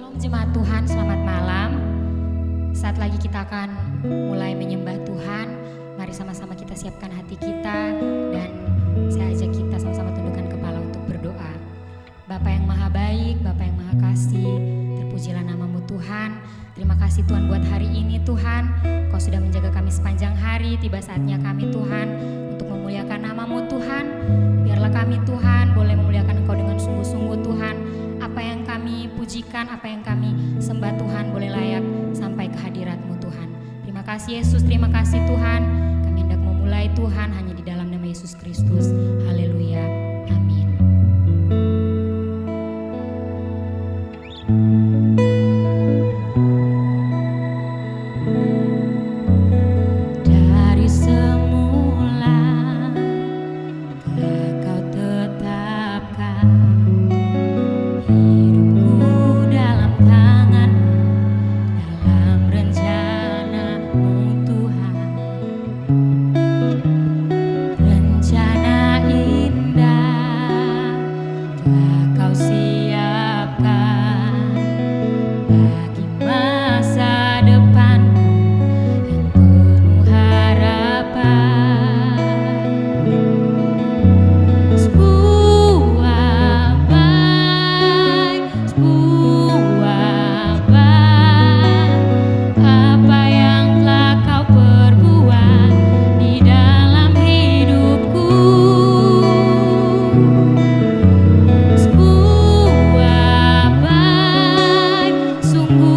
Shalom jemaat Tuhan, selamat malam. Saat lagi kita akan mulai menyembah Tuhan. Mari sama-sama kita siapkan hati kita dan saya ajak kita sama-sama tundukkan kepala untuk berdoa. Bapa yang maha baik, Bapa yang maha kasih, terpujilah namamu Tuhan. Terima kasih Tuhan buat hari ini Tuhan. Kau sudah menjaga kami sepanjang hari, tiba saatnya kami Tuhan untuk memuliakan namamu Tuhan. Biarlah kami Tuhan boleh memuliakan Engkau dengan sungguh-sungguh Tuhan. Apa yang kami pujikan, apa yang kami sembah Tuhan boleh layak sampai ke hadirat-Mu Tuhan. Terima kasih Yesus, terima kasih Tuhan. Kami hendak memulai Tuhan hanya di dalam nama Yesus Kristus. Haleluya, amin. Dari semula telah Kau tetapkan hidupku dalam tangan-Mu, dalam rencana-Mu Tuhan. Rencana indah telah Kau siapkan bagi masa depanku yang penuh harapan. Sebuah baik, apa yang telah Kau perbuat di dalam hidupku. Sebuah baik, sungguh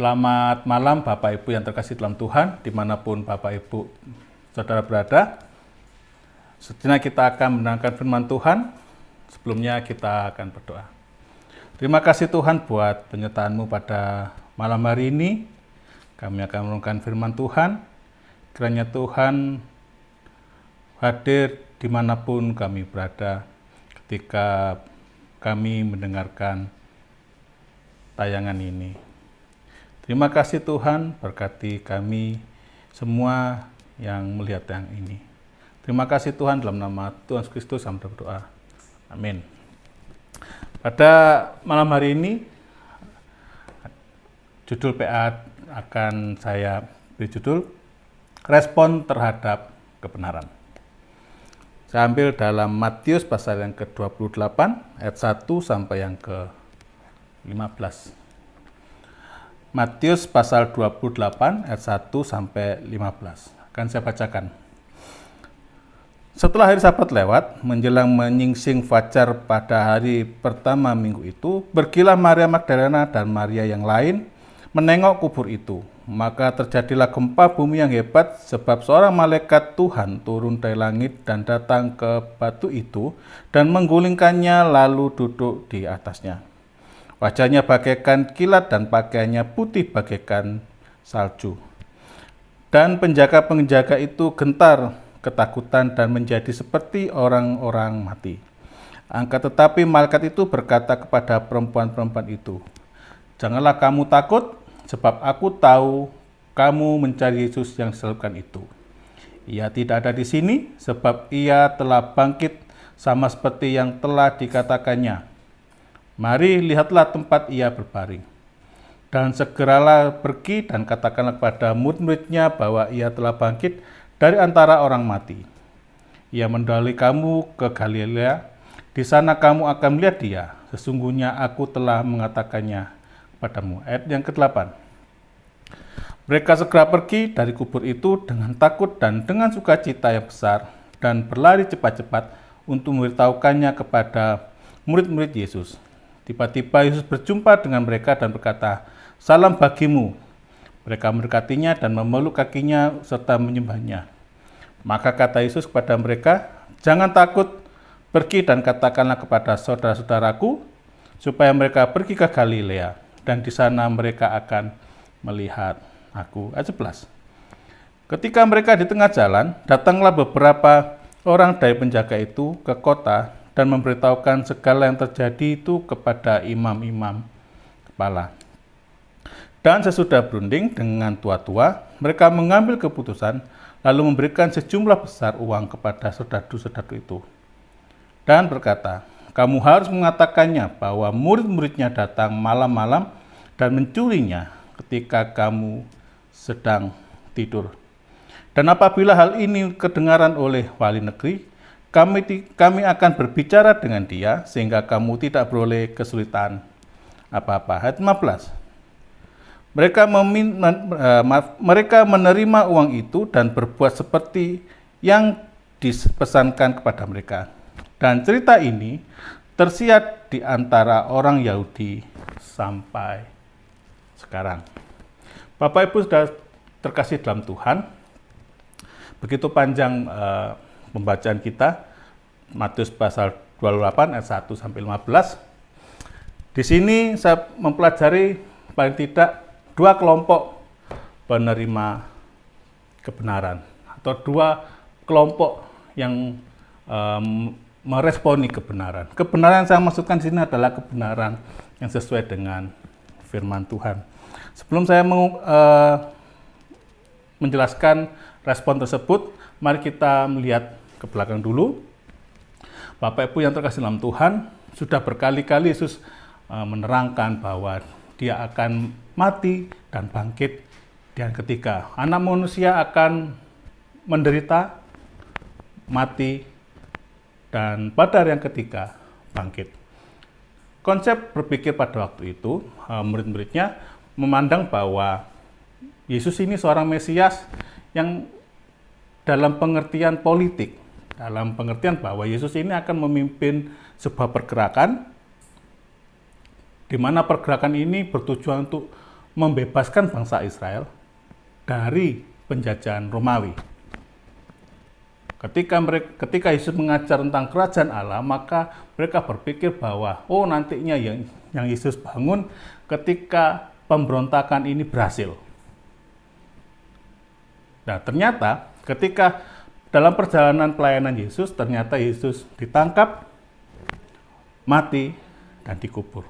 Selamat malam Bapak Ibu yang terkasih dalam Tuhan, dimanapun Bapak Ibu saudara berada. Sejenak kita akan mendengarkan firman Tuhan, sebelumnya kita akan berdoa. Terima kasih Tuhan buat penyertaan-Mu pada malam hari ini. Kami akan merenungkan firman Tuhan, kiranya Tuhan hadir dimanapun kami berada ketika kami mendengarkan tayangan ini. Terima kasih Tuhan, berkati kami semua yang melihat yang ini. Terima kasih Tuhan, dalam nama Tuhan Yesus Kristus kami berdoa. Amin. Pada malam hari ini, judul PA akan saya beri judul Respon Terhadap Kebenaran. Saya ambil dalam Matius pasal yang ke-28 ayat 1 sampai yang ke-15. Matius pasal 28 ayat 1 sampai 15. Akan saya bacakan. Setelah hari Sabat lewat, menjelang menyingsing fajar pada hari pertama minggu itu, pergilah Maria Magdalena dan Maria yang lain menengok kubur itu. Maka terjadilah gempa bumi yang hebat, sebab seorang malaikat Tuhan turun dari langit dan datang ke batu itu dan menggulingkannya lalu duduk di atasnya. Wajahnya bagaikan kilat dan pakaiannya putih bagaikan salju. Dan penjaga-penjaga itu gentar ketakutan dan menjadi seperti orang-orang mati. Tetapi malaikat itu berkata kepada perempuan-perempuan itu, "Janganlah kamu takut, sebab aku tahu kamu mencari Yesus yang disalibkan itu. Ia tidak ada di sini, sebab ia telah bangkit sama seperti yang telah dikatakannya. Mari lihatlah tempat ia berbaring. Dan segeralah pergi dan katakanlah kepada murid-muridnya bahwa ia telah bangkit dari antara orang mati. Ia mendahului kamu ke Galilea, di sana kamu akan melihat dia. Sesungguhnya aku telah mengatakannya kepadamu." Ayat yang ke-8. Mereka segera pergi dari kubur itu dengan takut dan dengan sukacita yang besar dan berlari cepat-cepat untuk memberitahukannya kepada murid-murid Yesus. Tiba-tiba Yesus berjumpa dengan mereka dan berkata, "Salam bagimu." Mereka mendekatinya dan memeluk kakinya serta menyembahnya. Maka kata Yesus kepada mereka, "Jangan takut, pergi dan katakanlah kepada saudara-saudaraku supaya mereka pergi ke Galilea, dan di sana mereka akan melihat aku." Ayat 11. Ketika mereka di tengah jalan, datanglah beberapa orang dari penjaga itu ke kota dan memberitahukan segala yang terjadi itu kepada imam-imam kepala. Dan sesudah berunding dengan tua-tua, mereka mengambil keputusan lalu memberikan sejumlah besar uang kepada saudara-saudara itu. Dan berkata, "Kamu harus mengatakannya bahwa murid-muridnya datang malam-malam dan mencurinya ketika kamu sedang tidur. Dan apabila hal ini kedengaran oleh wali negeri, kami akan berbicara dengan dia sehingga kamu tidak beroleh kesulitan apa-apa." Ayat 15. Mereka menerima uang itu dan berbuat seperti yang dipesankan kepada mereka. Dan cerita ini tersiar di antara orang Yahudi sampai sekarang. Bapak Ibu sudah terkasih dalam Tuhan, begitu panjang pembacaan kita, Matius pasal 28 ayat 1 sampai 15. Di sini saya mempelajari paling tidak dua kelompok penerima kebenaran atau dua kelompok yang meresponi kebenaran. Kebenaran yang saya maksudkan di sini adalah kebenaran yang sesuai dengan firman Tuhan. Sebelum saya menjelaskan respon tersebut, mari kita melihat ke belakang dulu. Bapak Ibu yang terkasih dalam Tuhan, sudah berkali-kali Yesus menerangkan bahwa dia akan mati dan bangkit di hari ketiga. Anak manusia akan menderita, mati, dan pada hari yang ketiga bangkit. Konsep berpikir pada waktu itu, murid-muridnya memandang bahwa Yesus ini seorang Mesias yang dalam pengertian politik, dalam pengertian bahwa Yesus ini akan memimpin sebuah pergerakan, di mana pergerakan ini bertujuan untuk membebaskan bangsa Israel dari penjajahan Romawi. Ketika Yesus mengajar tentang kerajaan Allah, maka mereka berpikir bahwa nantinya yang Yesus bangun ketika pemberontakan ini berhasil. Nah, ternyata ketika dalam perjalanan pelayanan Yesus, ternyata Yesus ditangkap, mati, dan dikubur.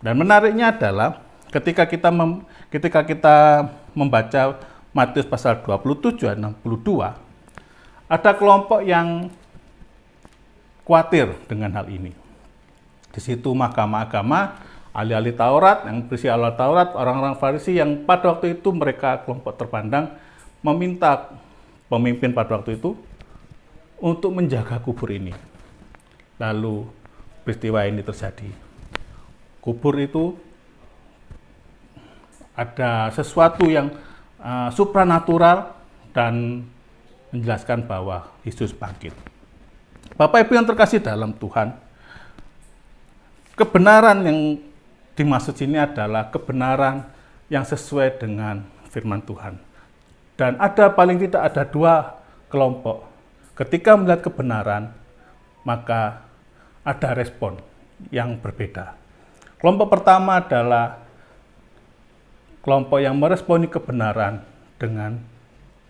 Dan menariknya adalah ketika kita membaca Matius pasal 27 ayat 62, ada kelompok yang khawatir dengan hal ini. Di situ mahkamah agama, ahli-ahli Taurat, yang berisi ahli Taurat, orang-orang Farisi yang pada waktu itu mereka kelompok terpandang, meminta pemimpin pada waktu itu untuk menjaga kubur ini. Lalu peristiwa ini terjadi. Kubur itu ada sesuatu yang supranatural dan menjelaskan bahwa Yesus bangkit. Bapak Ibu yang terkasih dalam Tuhan, kebenaran yang dimaksud sini adalah kebenaran yang sesuai dengan firman Tuhan. Dan paling tidak ada dua kelompok. Ketika melihat kebenaran, maka ada respon yang berbeda. Kelompok pertama adalah kelompok yang meresponi kebenaran dengan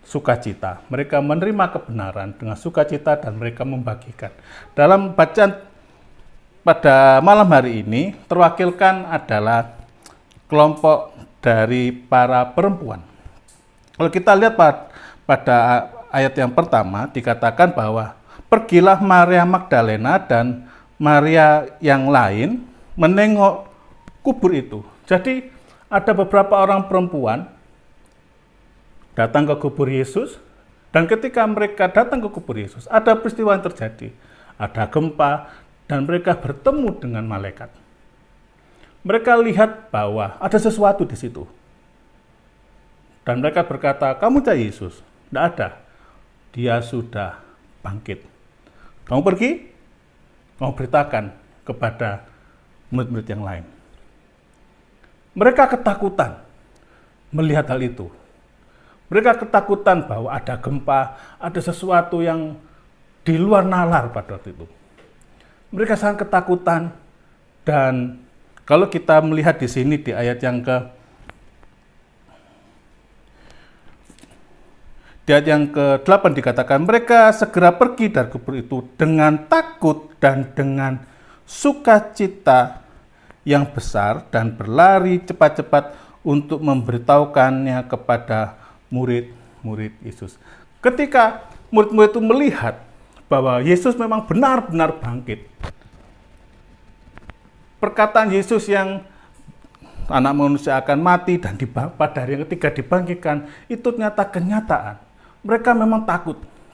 sukacita. Mereka menerima kebenaran dengan sukacita dan mereka membagikan. Dalam bacaan pada malam hari ini terwakilkan adalah kelompok dari para perempuan. Kalau kita lihat pada ayat yang pertama dikatakan bahwa pergilah Maria Magdalena dan Maria yang lain menengok kubur itu. Jadi ada beberapa orang perempuan datang ke kubur Yesus, dan ketika mereka datang ke kubur Yesus, ada peristiwa yang terjadi. Ada gempa, dan mereka bertemu dengan malaikat. Mereka lihat bahwa ada sesuatu di situ. Dan mereka berkata, "Kamu cari Yesus?" Tidak ada. Dia sudah bangkit. Kamu pergi, kamu beritakan kepada murid-murid yang lain. Mereka ketakutan melihat hal itu. Mereka ketakutan bahwa ada gempa, ada sesuatu yang di luar nalar pada waktu itu. Mereka sangat ketakutan, dan kalau kita melihat di sini di ayat yang ke-8 dikatakan, mereka segera pergi dari kubur itu dengan takut dan dengan sukacita yang besar dan berlari cepat-cepat untuk memberitahukannya kepada murid-murid Yesus. Ketika murid-murid itu melihat bahwa Yesus memang benar-benar bangkit, perkataan Yesus yang anak manusia akan mati dan pada hari yang ketiga dibangkitkan, itu ternyata kenyataan. Mereka memang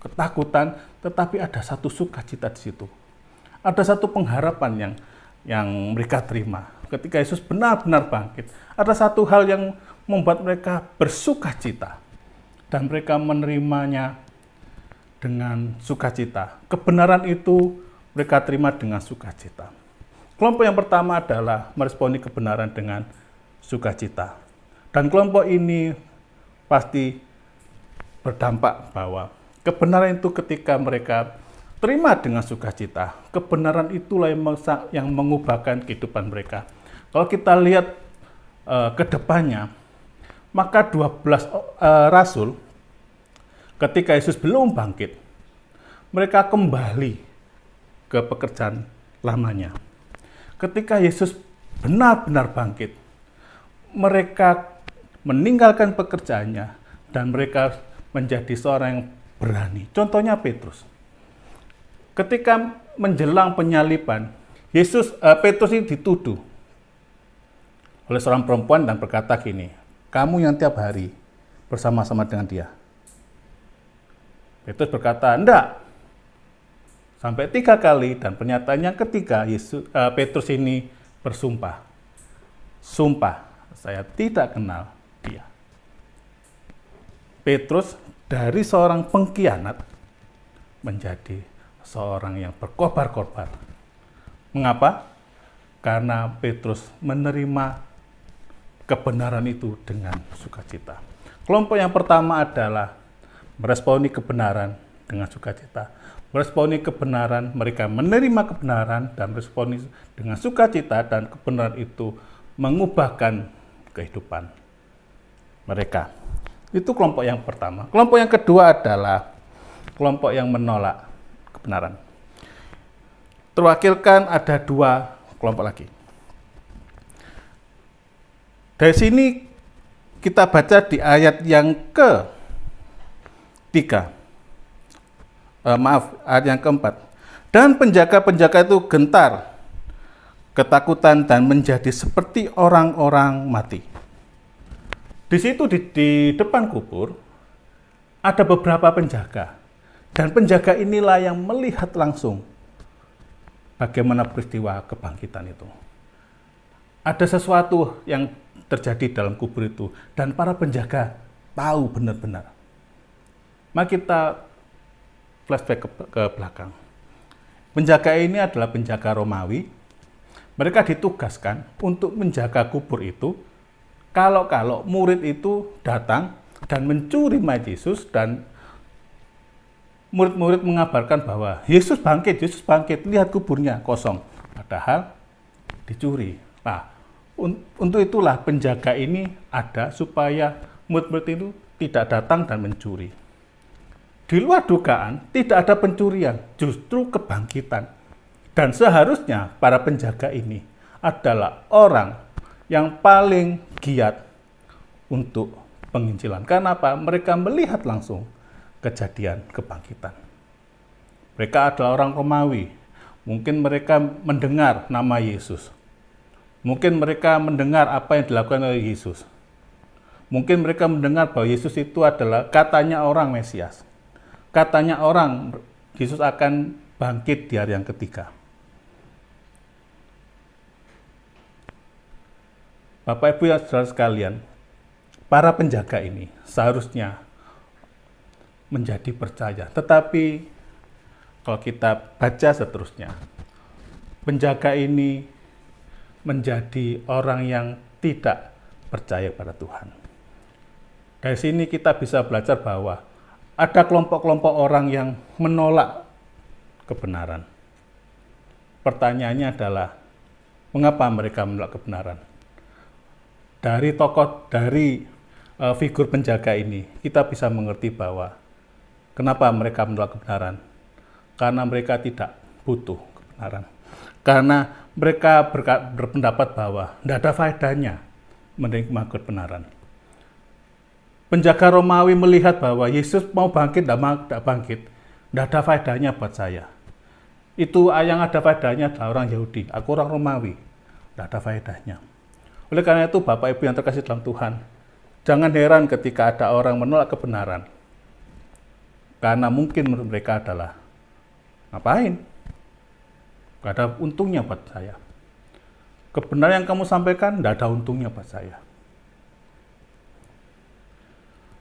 ketakutan, tetapi ada satu sukacita di situ. Ada satu pengharapan yang mereka terima. Ketika Yesus benar-benar bangkit, ada satu hal yang membuat mereka bersukacita. Dan mereka menerimanya dengan sukacita. Kebenaran itu mereka terima dengan sukacita. Kelompok yang pertama adalah meresponi kebenaran dengan sukacita. Dan kelompok ini pasti berdampak bahwa kebenaran itu ketika mereka terima dengan sukacita, kebenaran itulah yang mengubahkan kehidupan mereka. Kalau kita lihat ke depannya, maka 12 rasul ketika Yesus belum bangkit, mereka kembali ke pekerjaan lamanya. Ketika Yesus benar-benar bangkit, mereka meninggalkan pekerjaannya dan mereka menjadi seorang yang berani. Contohnya Petrus. Ketika menjelang penyaliban, Petrus ini dituduh oleh seorang perempuan dan berkata gini, "Kamu yang tiap hari bersama-sama dengan dia." Petrus berkata, "Enggak." Sampai 3 kali, dan pernyataan yang ketiga Petrus ini bersumpah, "Sumpah, saya tidak kenal dia." Petrus dari seorang pengkhianat menjadi seorang yang berkorban-korban. Mengapa? Karena Petrus menerima kebenaran itu dengan sukacita. Kelompok yang pertama adalah meresponi kebenaran dengan sukacita. Meresponi kebenaran, mereka menerima kebenaran dan meresponi dengan sukacita, dan kebenaran itu mengubahkan kehidupan mereka. Itu kelompok yang pertama. Kelompok yang kedua adalah kelompok yang menolak kebenaran. Terwakilkan ada dua kelompok lagi. Dari sini kita baca di ayat yang ke-3. Ayat yang keempat. Dan penjaga-penjaga itu gentar, ketakutan, dan menjadi seperti orang-orang mati. Di situ di depan kubur ada beberapa penjaga. Dan penjaga inilah yang melihat langsung bagaimana peristiwa kebangkitan itu. Ada sesuatu yang terjadi dalam kubur itu, dan para penjaga tahu benar-benar. Mari kita flashback ke belakang. Penjaga ini adalah penjaga Romawi. Mereka ditugaskan untuk menjaga kubur itu kalau murid itu datang dan mencuri mayat Yesus, dan murid-murid mengabarkan bahwa Yesus bangkit, lihat kuburnya kosong, padahal dicuri. Nah, untuk itulah penjaga ini ada supaya murid-murid itu tidak datang dan mencuri. Di luar dugaan, tidak ada pencurian, justru kebangkitan. Dan seharusnya para penjaga ini adalah orang yang paling giat untuk penginjilan. Karena apa? Mereka melihat langsung kejadian kebangkitan. Mereka adalah orang Romawi. Mungkin mereka mendengar nama Yesus. Mungkin mereka mendengar apa yang dilakukan oleh Yesus. Mungkin mereka mendengar bahwa Yesus itu adalah katanya orang Mesias. Katanya orang Yesus akan bangkit di hari yang ketiga. Bapak Ibu yang saudara sekalian, para penjaga ini seharusnya menjadi percaya. Tetapi kalau kita baca seterusnya, penjaga ini menjadi orang yang tidak percaya pada Tuhan. Dari sini kita bisa belajar bahwa ada kelompok-kelompok orang yang menolak kebenaran. Pertanyaannya adalah, mengapa mereka menolak kebenaran? Dari figur penjaga ini, kita bisa mengerti bahwa kenapa mereka menolak kebenaran. Karena mereka tidak butuh kebenaran. Karena mereka berpendapat bahwa tidak ada faedahnya menerima kebenaran. Penjaga Romawi melihat bahwa Yesus mau bangkit, tidak bangkit, tidak ada faedahnya buat saya. Itu yang ada faedahnya adalah orang Yahudi, aku orang Romawi, tidak ada faedahnya. Oleh karena itu, Bapak Ibu yang terkasih dalam Tuhan, jangan heran ketika ada orang menolak kebenaran. Karena mungkin menurut mereka adalah, ngapain? Gak ada untungnya buat saya. Kebenaran yang kamu sampaikan tidak ada untungnya buat saya.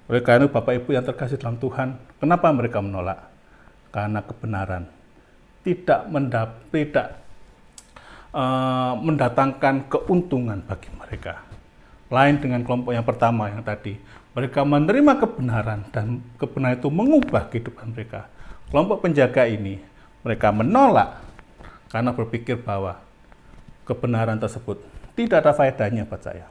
Oleh karena itu, Bapak Ibu yang terkasih dalam Tuhan, kenapa mereka menolak? Karena kebenaran tidak mendatangkan keuntungan bagi mereka. Lain dengan kelompok yang pertama yang tadi, mereka menerima kebenaran dan kebenaran itu mengubah kehidupan mereka. Kelompok penjaga ini, mereka menolak karena berpikir bahwa kebenaran tersebut tidak ada faedahnya buat saya.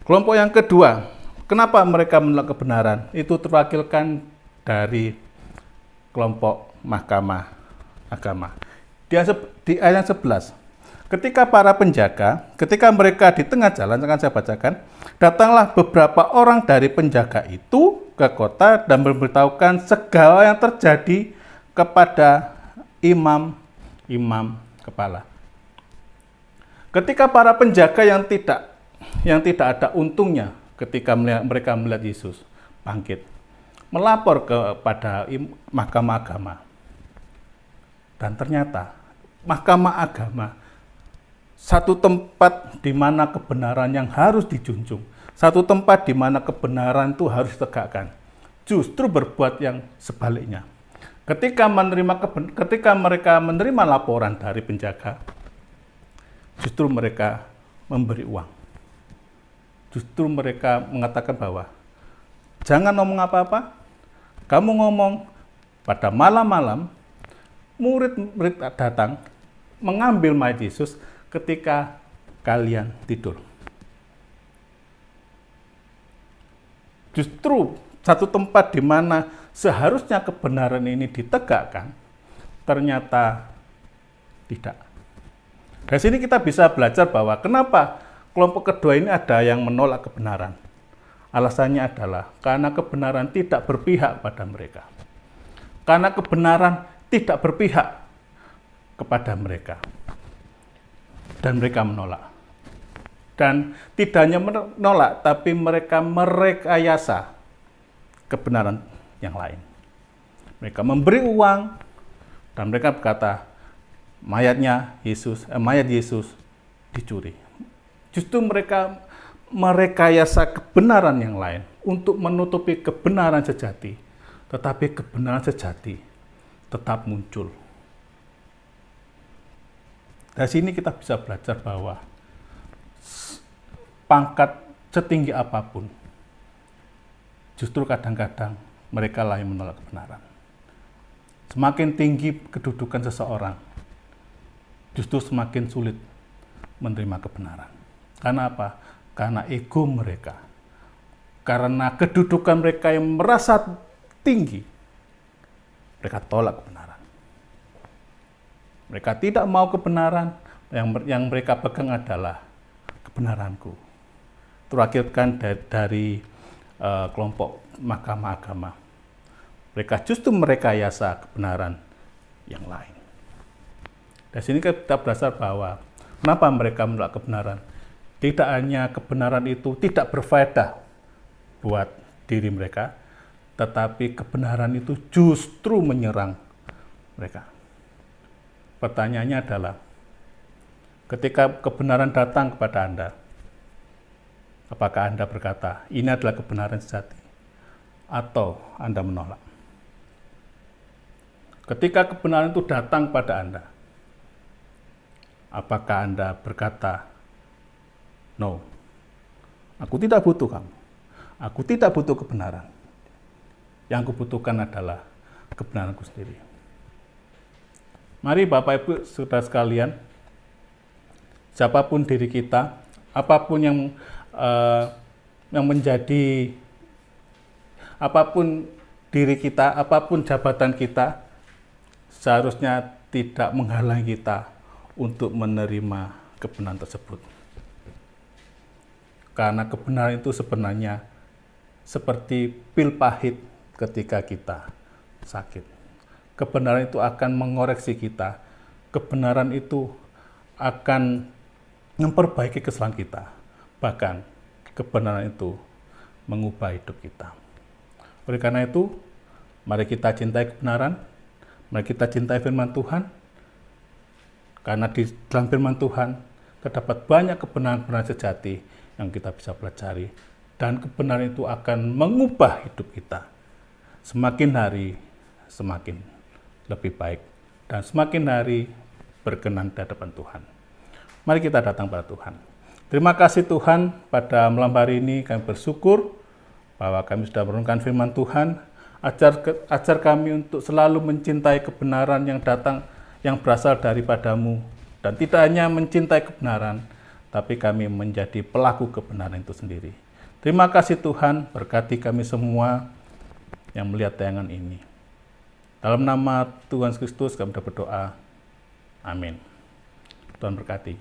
Kelompok yang kedua, kenapa mereka menolak kebenaran? Itu terwakilkan dari kelompok mahkamah agama. Di ayat 11, ketika para penjaga, ketika mereka di tengah jalan, akan saya bacakan, datanglah beberapa orang dari penjaga itu ke kota dan memberitahukan segala yang terjadi kepada imam kepala. Ketika para penjaga yang tidak ada untungnya ketika mereka melihat Yesus bangkit, melapor kepada mahkamah agama. Dan ternyata mahkamah agama satu tempat di mana kebenaran yang harus dijunjung, satu tempat di mana kebenaran itu harus ditegakkan, justru berbuat yang sebaliknya. Ketika mereka menerima laporan dari penjaga, justru mereka memberi uang. Justru mereka mengatakan bahwa jangan ngomong apa-apa, kamu ngomong pada malam-malam, murid-murid datang mengambil mayat Yesus ketika kalian tidur. Justru satu tempat di mana seharusnya kebenaran ini ditegakkan, ternyata tidak. Dari sini kita bisa belajar bahwa kenapa kelompok kedua ini ada yang menolak kebenaran. Alasannya adalah karena kebenaran tidak berpihak pada mereka. Karena kebenaran tidak berpihak kepada mereka. Dan mereka menolak. Dan tidak hanya menolak, tapi mereka merekayasa kebenaran yang lain. Mereka memberi uang, dan mereka berkata, mayat Yesus dicuri. Justru mereka merekayasa kebenaran yang lain untuk menutupi kebenaran sejati. Tetapi kebenaran sejati tetap muncul. Dari sini kita bisa belajar bahwa pangkat setinggi apapun, justru kadang-kadang mereka lah yang menolak kebenaran. Semakin tinggi kedudukan seseorang, justru semakin sulit menerima kebenaran. Karena apa? Karena ego mereka. Karena kedudukan mereka yang merasa tinggi, mereka tolak kebenaran. Mereka tidak mau kebenaran, yang mereka pegang adalah kebenaranku. Terakirkan dari kelompok mahkamah agama. Mereka justru merekayasa kebenaran yang lain. Dari sini kita belajar bahwa kenapa mereka menolak kebenaran. Tidak hanya kebenaran itu tidak berfaedah buat diri mereka, tetapi kebenaran itu justru menyerang mereka. Pertanyaannya adalah, ketika kebenaran datang kepada Anda, apakah Anda berkata, ini adalah kebenaran sejati, atau Anda menolak? Ketika kebenaran itu datang pada Anda, apakah Anda berkata, no, aku tidak butuh kamu. Aku tidak butuh kebenaran. Yang kubutuhkan adalah kebenaranku sendiri. Mari Bapak Ibu Saudara sekalian, siapapun diri kita, apapun yang menjadi, apapun diri kita, apapun jabatan kita, seharusnya tidak menghalangi kita untuk menerima kebenaran tersebut. Karena kebenaran itu sebenarnya seperti pil pahit ketika kita sakit. Kebenaran itu akan mengoreksi kita. Kebenaran itu akan memperbaiki kesalahan kita. Bahkan kebenaran itu mengubah hidup kita. Oleh karena itu, mari kita cintai kebenaran, mari kita cintai firman Tuhan. Karena di dalam firman Tuhan terdapat banyak kebenaran-kebenaran sejati yang kita bisa pelajari, dan kebenaran itu akan mengubah hidup kita semakin hari semakin lebih baik dan semakin hari berkenan di hadapan Tuhan. Mari kita datang pada Tuhan. Terima kasih Tuhan, pada malam hari ini kami bersyukur bahwa kami sudah merenungkan firman Tuhan. Ajar kami untuk selalu mencintai kebenaran yang datang, yang berasal daripadamu, dan tidak hanya mencintai kebenaran, tapi kami menjadi pelaku kebenaran itu sendiri. Terima kasih Tuhan, berkati kami semua yang melihat tayangan ini. Dalam nama Tuhan Yesus Kristus kami berdoa. Amin. Tuhan berkati.